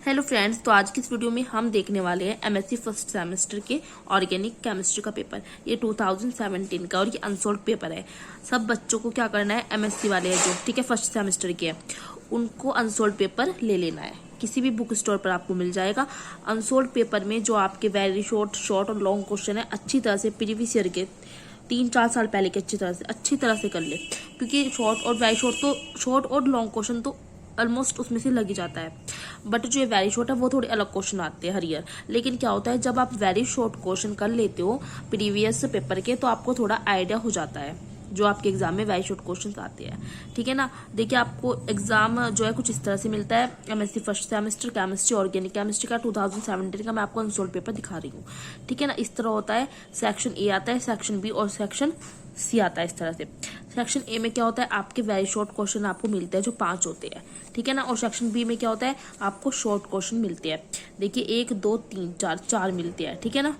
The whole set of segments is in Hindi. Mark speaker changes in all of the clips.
Speaker 1: हेलो फ्रेंड्स, तो आज की इस वीडियो में हम देखने वाले हैं एमएससी फर्स्ट सेमेस्टर के ऑर्गेनिक केमिस्ट्री का पेपर। ये 2017 का और ये अनसोल्ड पेपर है। सब बच्चों को क्या करना है, एमएससी वाले हैं जो ठीक है फर्स्ट सेमेस्टर के हैं, उनको अनसोल्ड पेपर ले लेना है। किसी भी बुक स्टोर पर आपको मिल जाएगा। अनसोल्ड पेपर में जो आपके वेरी शॉर्ट और लॉन्ग क्वेश्चन है, अच्छी तरह से प्रीवियस ईयर के 3-4 साल पहले के अच्छी तरह से कर ले, क्योंकि शॉर्ट और लॉन्ग क्वेश्चन तो ऑलमोस्ट उसमें से लग ही जाता है। बट जो ये वेरी शॉर्ट है वो थोड़े अलग क्वेश्चन आते हैं हर ईयर। लेकिन क्या होता है, जब आप वेरी शॉर्ट क्वेश्चन कर लेते हो प्रीवियस पेपर के, तो आपको थोड़ा आइडिया हो जाता है जो आपके एग्जाम में वेरी शॉर्ट क्वेश्चन आते हैं। ठीक है ना। देखिए, आपको एग्जाम जो है कुछ इस तरह से मिलता है। MSc first semester chemistry organic chemistry का 2017 का मैं आपको अनसोल्ड पेपर दिखा रही हूँ। ठीक है ना। इस तरह होता है, सेक्शन ए आता है, सेक्शन बी और सेक्शन सी आता है इस तरह से। सेक्शन ए में क्या होता है, आपके वेरी शॉर्ट क्वेश्चन आपको मिलते हैं जो 5 होते हैं। ठीक है ना। और सेक्शन बी में क्या होता है, आपको शॉर्ट क्वेश्चन मिलते हैं। देखिए 1 2 3 4 मिलते हैं। ठीक है ना।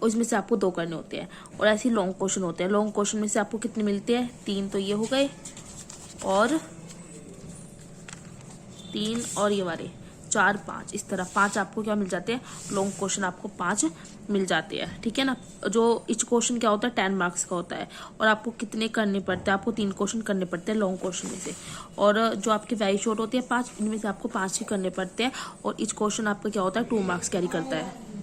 Speaker 1: और इसमें से आपको 2 करने होते हैं। और ऐसे लॉन्ग क्वेश्चन होते हैं। लॉन्ग क्वेश्चन में से आपको कितने मिलते हैं, 3 तो ये हो गए, और 3 और ये वाले 4 5, इस तरह 5 आपको क्या मिल जाते हैं, लॉन्ग क्वेश्चन आपको 5 मिल जाते हैं। ठीक है ना। जो इच क्वेश्चन क्या होता है, 10 मार्क्स का होता है। और आपको कितने करने पड़ते हैं, आपको 3 क्वेश्चन करने पड़ते हैं लॉन्ग क्वेश्चन में से। और जो आपके वेरी शॉर्ट होते हैं 5, इनमें से आपको 5 ही करने पड़ते हैं। और इच क्वेश्चन आपका क्या होता है, 2 मार्क्स कैरी करता है।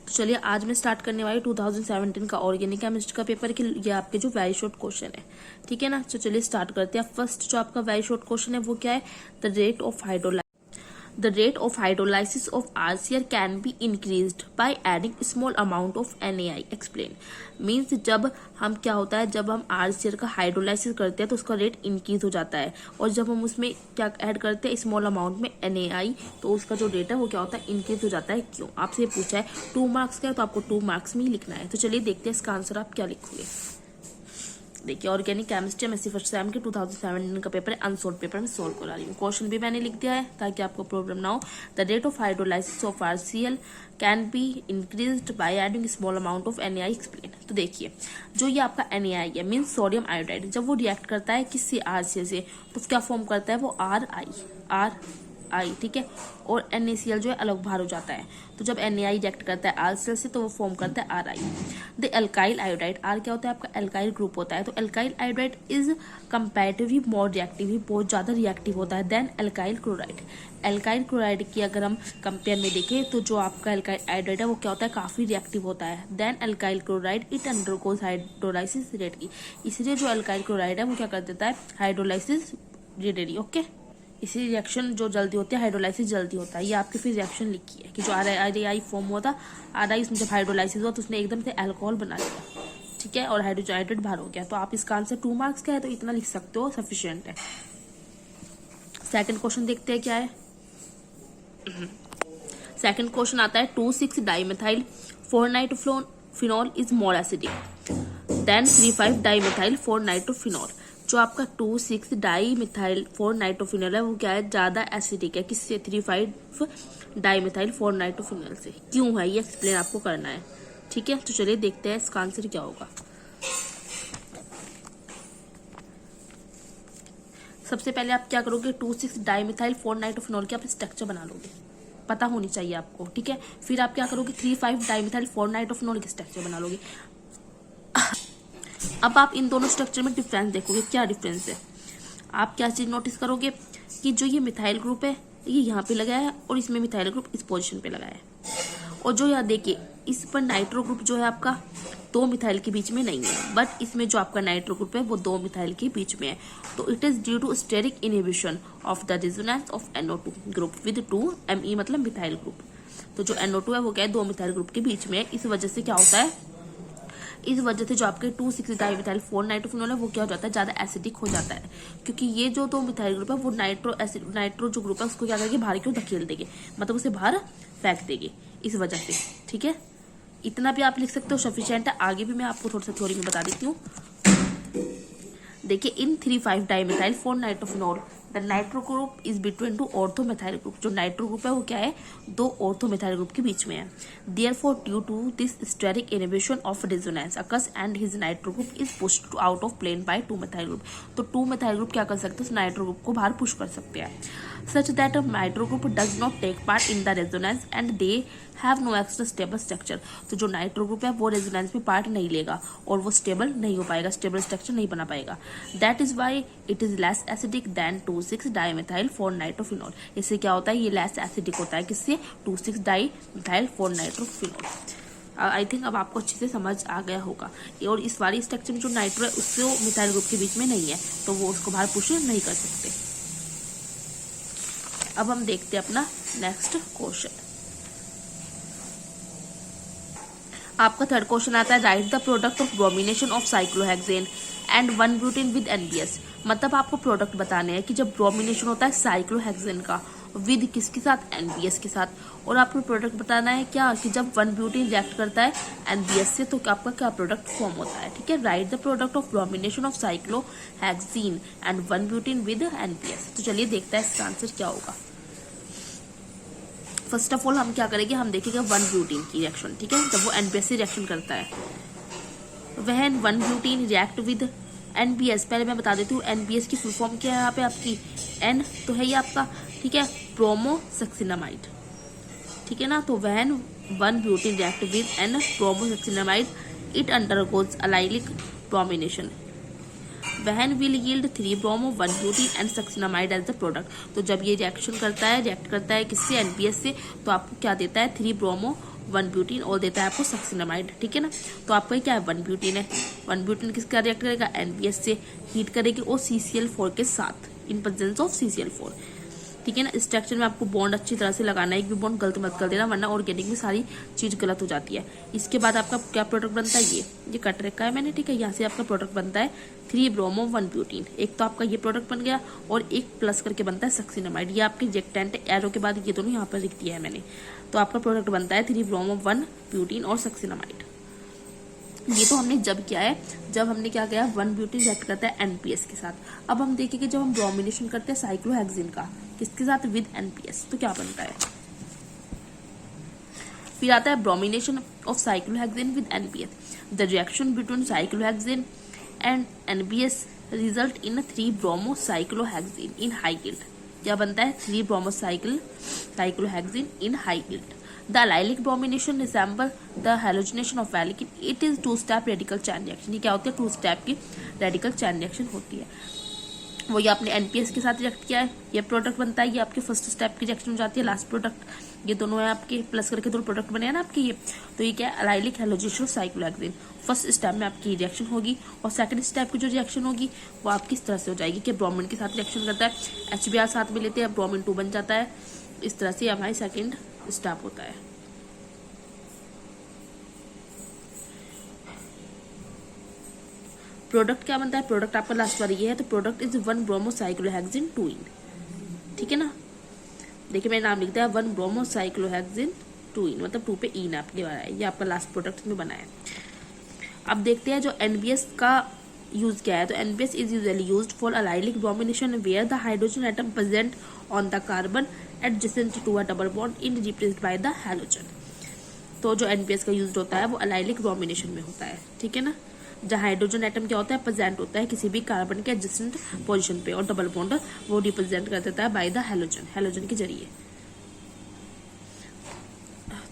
Speaker 1: तो चलिए आज मैं स्टार्ट करने वाली 2017 का ऑर्गेनिक केमिस्ट्री का पेपर कि ये आपके जो वेरी शॉर्ट क्वेश्चन है। ठीक है ना। तो चलिए स्टार्ट करते हैं। फर्स्ट जो आपका वेरी शॉर्ट क्वेश्चन है वो क्या है, the rate of hydrolysis of RCl can be increased by adding small amount of NaI. Explain. Means जब हम क्या होता है, जब हम RCl का हाइड्रोलाइसिस करते हैं तो उसका रेट इंक्रीज हो जाता है। और जब हम उसमें क्या ऐड करते हैं, स्मॉल अमाउंट में NaI, तो उसका जो रेट है वो क्या होता है, इंक्रीज हो जाता है। क्यों, आपसे ये पूछा है 2 मार्क्स का है तो आपको 2 मार्क्स में ही लिखना है। तो चलिए देखते हैं इसका आंसर आप क्या लिखोगे। देखिए organic chemistry MSc first sem के 2017 का पेपर है, अनसोल्ड पेपर में सोल्व करा रही हूँ। क्वेश्चन भी मैंने लिख दिया है ताकि आपको प्रॉब्लम ना हो। The rate of hydrolysis of RCl can be increased by adding small amount of NaI. Explain. तो देखिए जो ये आपका NaI है, मीन्स सोडियम आयोडाइड, जब वो रिएक्ट करता है किससे, RCl से, तो क्या फॉर्म करता है वो RI। ठीक है। और NaCl जो है अलग बाहर हो जाता है। तो जब NaI रिएक्ट करता है RCl से तो वो फॉर्म करता है RI। The alkyl iodide, R क्या होता है आपका, एल्काइल ग्रुप होता है। तो alkyl iodide is comparatively more reactive, बहुत ज्यादा रिएक्टिव होता है than alkyl chloride. Alkyl chloride की अगर हम कंपेयर में देखें तो जो आपका एल्काइल आयोडाइड है वो क्या होता है, काफी रिएक्टिव होता है than alkyl chloride. It undergoes hydrolysis readily, इसलिए जो एल्काइल क्लोराइड है वो क्या कर देता है, हाइड्रोलाइसिस रेडली। ओके। इसी रिएक्शन जो जल्दी होते हैं, हाइड्रोलाइसिस जल्दी होता है। ये आपकी फिर रिएक्शन लिखी है कि जो RI फॉर्म हुआ था, RI उसमें जब हाइड्रोलाइसिस हुआ तो उसने एकदम से अल्कोहल बना लिया। ठीक है। और हाइड्रोजन बाहर हो गया। तो आप इसका आंसर 2 मार्क्स का है तो इतना लिख सकते हो, सफिशिएंट है। सेकंड क्वेश्चन देखते हैं क्या है। सेकंड क्वेश्चन आता है 2,6 dimethyl four nitrophenol is more acidic than 3,5 dimethyl four nitrophenol. जो आपका 2,6 डाइमिथाइल 4-नाइट्रोफिनॉल है वो क्या है, ज्यादा एसिडिक है किससे, 3,5 डाइमिथाइल 4-नाइट्रोफिनॉल से। क्यों है ये एक्सप्लेन आपको करना है। ठीक है। तो चलिए देखते हैं इसका आंसर क्या होगा। सबसे पहले आप क्या करोगे, 2,6 डाइमिथाइल 4-नाइट्रोफिनॉल के आप स्ट्रक्चर बना लोगे, पता होनी चाहिए आपको। ठीक है। फिर आप क्या करोगे, 3,5 डाइमिथाइल 4-नाइट्रोफिनॉल के स्ट्रक्चर बना लोगे। अब आप इन दोनों स्ट्रक्चर में डिफरेंस देखोगे, क्या डिफरेंस है। आप क्या चीज नोटिस करोगे कि जो ये मिथाइल ग्रुप है ये यहाँ पे लगा है और इसमें मिथाइल ग्रुप इस पोजीशन पे लगा है। और जो यहाँ देखिए इस पर नाइट्रो ग्रुप जो है आपका 2 मिथाइल के बीच में नहीं है, बट इसमें जो आपका नाइट्रो ग्रुप है वो 2 मिथाइल के बीच में है। तो it is due to steric inhibition of the resonance of NO2 group with 2 Me मतलब मिथाइल ग्रुप। तो जो NO2 है वो क्या है, 2 मिथाइल ग्रुप के बीच में है। इस वजह से क्या होता है, इस वजह से जो आपके 2,6 डाइमिथाइल 4-नाइट्रोफिनॉल है वो क्या हो जाता है, ज्यादा एसिडिक हो जाता है। क्योंकि ये जो 2 मिथाइल ग्रुप है वो नाइट्रो जो ग्रुप है उसको क्या करेंगे, बाहर क्यों धकेल देंगे, मतलब उसे बाहर फेंक देंगे इस वजह से। ठीक है। इतना भी आप लिख सकते हो, सफिशिएंट है। आगे भी मैं आपको थोड़ा सा थ्योरी में बता देती हूँ। देखिए in 3,5 dimethyl four nitrophenol the nitro group is between 2 orthomethyl group. जो नाइट्रो ग्रुप है वो क्या है, 2 ऑर्थोमेथाइल ग्रुप के बीच में है। Therefore due to this steric inhibition of resonance occurs and his nitro group is pushed out of plane by 2 methyl group. तो 2 मिथाइल ग्रुप क्या कर सकते हैं, उस नाइट्रो ग्रुप को बाहर पुश कर सकते हैं। such that a nitro group does not take part in the resonance and they have no extra stable structure। तो जो नाइट्रो ग्रुप है वो रेजोनेंस में पार्ट नहीं लेगा और वो स्टेबल नहीं हो पाएगा, स्टेबल स्ट्रक्चर नहीं बना पाएगा। That is why it is less acidic than 2,6 dimethyl four nitrophenol. इससे क्या होता है, ये लेस एसिडिक होता है किससे, 2,6 डाइमेथाइल 4-नाइट्रोफिनॉल। आई थिंक अब आपको अच्छे से समझ आ गया होगा। और इस वाली स्ट्रक्चर में जो नाइट्रो है उससे मिथाइल ग्रुप के बीच में नहीं है, तो वो उसको बाहर पुश नहीं कर सकते। अब हम देखते हैं अपना नेक्स्ट क्वेश्चन। आपका थर्ड क्वेश्चन आता है, write the product of bromination of cyclohexene and one butene with NBS। मतलब आपको प्रोडक्ट बताने हैं कि जब ब्रोमिनेशन होता है साइक्लोहेक्सेन का विद किसके साथ, NBS के साथ। और आपको प्रोडक्ट बताना है क्या, कि जब 1-ब्यूटेन रिएक्ट करता है NBS से तो आपका क्या प्रोडक्ट फॉर्म होता है। ठीक है, write the product of bromination of cyclohexene and one butene with NBS। तो चलिए देखते हैं इसका आंसर क्या होगा। फर्स्ट ऑफ ऑल हम क्या करेंगे, हम देखेंगे 1-ब्यूटेन की रिएक्शन। ठीक है, जब वो NBS से रिएक्शन करता है, वह 1-ब्यूटेन रिएक्ट विद NBS। पहले मैं बता देती हूँ NBS की फुल फॉर्म क्या है यहाँ पे आपकी, N तो है ये आपका, ठीक है, ब्रोमोसक्सिनामाइड। ठीक है ना, तो वह one butene react with N bromosuccinimide, it undergoes allylic bromination. When will yield three bromo one butene and succinimide as the product. तो जब ये रिएक्शन करता है, रिएक्ट करता है किससे, NBS से, तो आपको क्या देता है, 3-ब्रोमो 1-ब्यूटेन और देता है आपको सक्सिनामाइड। ठीक है ना, तो आपका क्या है, 1-ब्यूटेन है। 1-ब्यूटेन किसका रिएक्ट करेगा, NBS से, हीट करेगी और CCl4 के साथ इन प्रेजेंस ऑफ CCl4। ठीक है ना, स्ट्रक्चर में आपको बॉन्ड अच्छी तरह से लगाना है, एक भी बॉन्ड गलत मत कर देना, वरना ऑर्गेनिक में सारी चीज गलत हो जाती है। इसके बाद आपका क्या प्रोडक्ट बनता है, ये कट रखा है मैंने। ठीक है, यहाँ से आपका प्रोडक्ट बनता है 3-ब्रोमो 1-ब्यूटेन। एक तो आपका ये प्रोडक्ट बन गया और एक प्लस करके बनता है सक्सिनामाइड। ये आपके रिएक्टेंट एरो के बाद ये दोनों यहाँ पर लिख दिया है मैंने। तो आपका प्रोडक्ट बनता है 3-ब्रोमो 1-ब्यूटेन और सक्सिनामाइड। ये तो हमने जब किया है, जब हमने क्या किया, 1-ब्यूटेन रिएक्ट करता है NPS के साथ। अब हम देखेंगे जब हम ब्रोमिनेशन करते हैं साइक्लोहेक्सेन का किसके साथ, विद NPS, तो क्या बनता है। फिर आता है bromination of cyclohexene with NPS। The reaction between cyclohexene and NPS result in three bromo cyclohexene in high yield. क्या बनता है, three bromo cyclohexene in high yield. The allylic bromination resemble the halogenation of alkene. It is 2-step radical chain reaction। ये क्या होती है, 2-step की रेडिकल चैन रिएक्शन होती है। वो ये आपने NPS के साथ रिएक्ट किया है, ये प्रोडक्ट बनता है, ये आपके फर्स्ट स्टेप की रिएक्शन हो जाती है, लास्ट प्रोडक्ट। ये दोनों है आपके प्लस करके दोनों प्रोडक्ट बने हैं ना आपके ये। तो ये क्या है, allylic halogenation of cyclohexane. First step में आपकी रिएक्शन होगी और सेकंड स्टेप की जो रिएक्शन होगी वो आपकी इस तरह से हो जाएगी कि ब्रोमिन के साथ रिएक्शन करता है, HBr साथ में लेते हैं, ब्रोमिन 2 बन जाता है। इस तरह से हमारी सेकंड स्टेप होता है। प्रोडक्ट क्या बनता है, प्रोडक्ट आपका लास्ट वाला ये है, तो प्रोडक्ट इज 1-ब्रोमो साइक्लोहेक्सेन 2-इन। ठीक है ना, देखिए मैंने नाम लिख दिया 1-ब्रोमो साइक्लोहेक्सेन 2-इन, मतलब 2 पे इन आपके वाला है, ये आपका लास्ट प्रोडक्ट में बना है। अब देखते हैं जो NBS का यूज क्या है। तो NBS is usually used for allylic bromination where the hydrogen atom present on the carbon adjacent to a double bond in replaced by the halogen. तो जो NBS का यूज होता है वो allylic bromination में होता है। ठीक है ना, जहाँ हाइड्रोजन एटम क्या होता है, प्रेजेंट होता है किसी भी कार्बन के एडजेसेंट पोजीशन पे, और डबल बॉन्ड वो रिप्रेजेंट कर देता है बाय द हैलोजन के जरिए।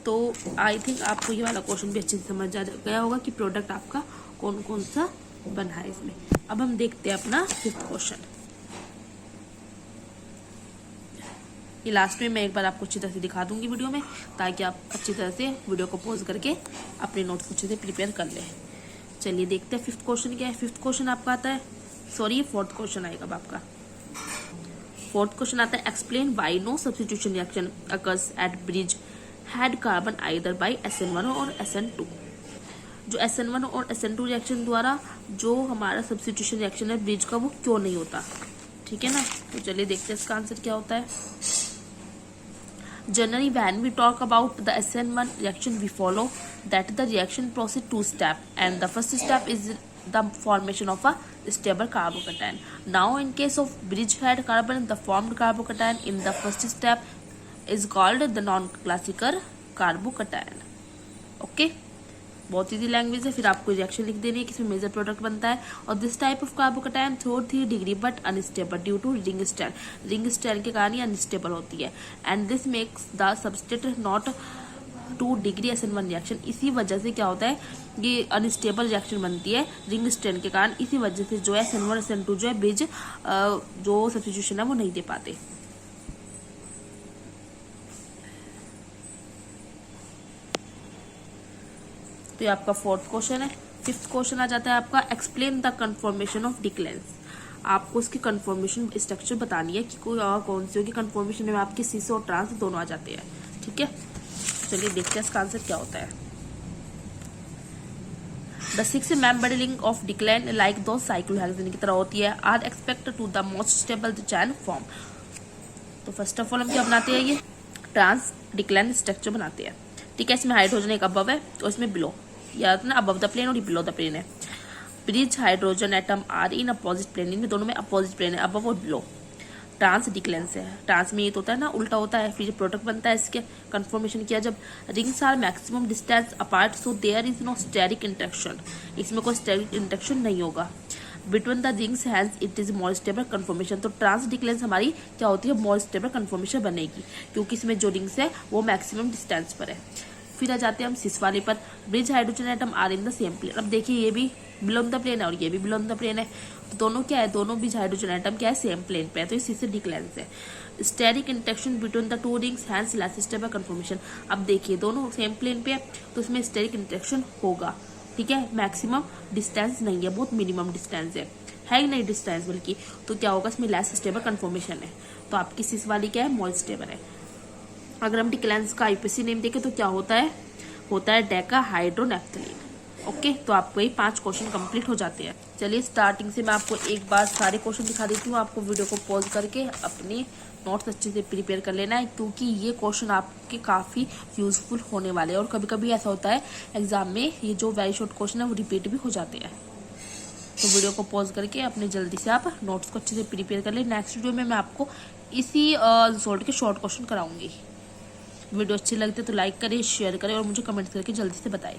Speaker 1: तो आई थिंक आपको ये वाला क्वेश्चन भी अच्छे से समझ आ गया होगा कि प्रोडक्ट आपका कौन कौन सा बना है इसमें। अब हम देखते हैं अपना 5th क्वेश्चन। ये लास्ट में मैं एक बार आपको अच्छी तरह से दिखा दूंगी वीडियो में, ताकि आप अच्छी तरह से वीडियो को पॉज करके अपने नोट्स अच्छे से प्रिपेयर कर लें। चलिए देखते हैं 5th क्वेश्चन क्या है। 5th क्वेश्चन आपका आता है, सॉरी 4th क्वेश्चन आएगा अब आपका। 4th क्वेश्चन आता है, explain why no substitution reaction occurs at bridgehead carbon either by SN1 और SN2। जो SN1 और SN2 रिएक्शन द्वारा जो हमारा सब्स्टिट्यूशन रिएक्शन है ब्रिज का, वो क्यों नहीं होता। ठीक है ना, तो चलिए देखते हैं इसका आंसर क्या होता है। Generally, when we talk about the SN1 reaction, we follow that the reaction process 2-step, and the first step is the formation of a stable carbocation. Now, in case of bridgehead carbon, the formed carbocation in the first step is called the non-classical carbocation. Okay. बहुत ईजी लैंग्वेज है। फिर आपको रिएक्शन लिख देनी है किसमें मेजर प्रोडक्ट बनता है। और this type of carbocation though 3 degree but unstable due to ring strand, ring strand के कारण ये अनस्टेबल होती है। And this makes the substrate not 2 degree SN1 reaction. इसी वजह से क्या होता है, ये अनस्टेबल रिएक्शन बनती है रिंग स्ट्रैंड के कारण। इसी वजह से जो है SN1 SN2 जो है बेज जो सब्स्टिट्यूशन है वो नहीं दे पाते। तो ये आपका 4th क्वेश्चन है। 5th क्वेश्चन आ जाता है आपका एक्सप्लेन द कन्फॉर्मेशन ऑफ डिक्लेंस। आपको उसकी कन्फॉर्मेशन स्ट्रक्चर बतानी है कि कोई और कौन सी होगी। कन्फॉर्मेशन में आपके सीस और ट्रांस दोनों आ जाते हैं। ठीक है, चलिए देखते हैं इसका आंसर क्या होता है। The 6 membering of decalin like दो साइक्लोहेक्सेन की तरह होती है are expect to the most stable chair form. तो फर्स्ट ऑफ ऑल हम क्या बनाते हैं, ये ट्रांस डिक्लाइन स्ट्रक्चर बनाते हैं। ठीक है, इसमें हाइड्रोजन एक अबव है और इसमें बिलो, याद ना अबव द प्लेन और बिलो द प्लेन है। Bridge hydrogen atom are in opposite plane, इनमें दोनों में अपोजिट प्लेन है, अबव और बिलो। ट्रांस डिक्लेंस है, ट्रांस में ये तो होता है ना उल्टा होता है। फिर प्रोडक्ट बनता है इसके कन्फर्मेशन किया जब rings are maximum distance apart so there is no steric interaction, इसमें कोई स्टेरिक इंटरेक्शन नहीं होगा। Between the rings hence it is more stable conformation. तो ट्रांस डिक्लेंस हमारी क्या होती है, मोर स्टेबल कन्फर्मेशन बनेगी क्योंकि इसमें जो रिंग्स है वो मैक्सिमम डिस्टेंस पर है। फिर आ जाते हैं हम सिस वाले पर। Bridge hydrogen atom are in the same plane. अब देखिए ये भी बिलो द प्लेन है और ये भी बिलो द प्लेन है, तो दोनों क्या है, दोनों ब्रिज हाइड्रोजन एटम क्या है, सेम प्लेन पे है, तो ये सिस डिक्लेंस है। Steric interaction between the 2 rings hence less stable conformation. अब देखिए दोनों सेम प्लेन पे है तो इसमें स्टेरिक इंटरेक्शन होगा। ठीक है, मैक्सिमम डिस्टेंस नहीं है, बहुत मिनिमम डिस्टेंस है ही नहीं डिस्टेंस बल्कि, तो क्या होगा इसमें लेस स्टेबल कन्फर्मेशन है। तो आपकी सिस वाली क्या है, मोर स्टेबल है। अगर हम डिक्लेंस का IUPAC नेम देखें तो क्या होता है डेका हाइड्रोनेफ्थलीन। ओके, तो आपको ये 5 क्वेश्चन कंप्लीट हो जाते हैं। चलिए स्टार्टिंग से मैं आपको एक बार सारे क्वेश्चन दिखा देती हूँ। आपको वीडियो को पॉज करके अपने नोट्स अच्छे से प्रिपेयर कर लेना है क्योंकि ये क्वेश्चन आपके काफ़ी यूजफुल होने वाले हैं। और कभी कभी ऐसा होता है एग्जाम में ये जो वेरी शॉर्ट क्वेश्चन है वो रिपीट भी हो जाते हैं। तो वीडियो को पॉज करके अपने जल्दी से आप नोट्स को अच्छे से प्रिपेयर कर ले। नेक्स्ट वीडियो में मैं आपको इसी सॉल्ट के शॉर्ट क्वेश्चन कराऊंगी। वीडियो अच्छी लगती है तो लाइक करें, शेयर करें और मुझे कमेंट करके जल्दी से बताएं।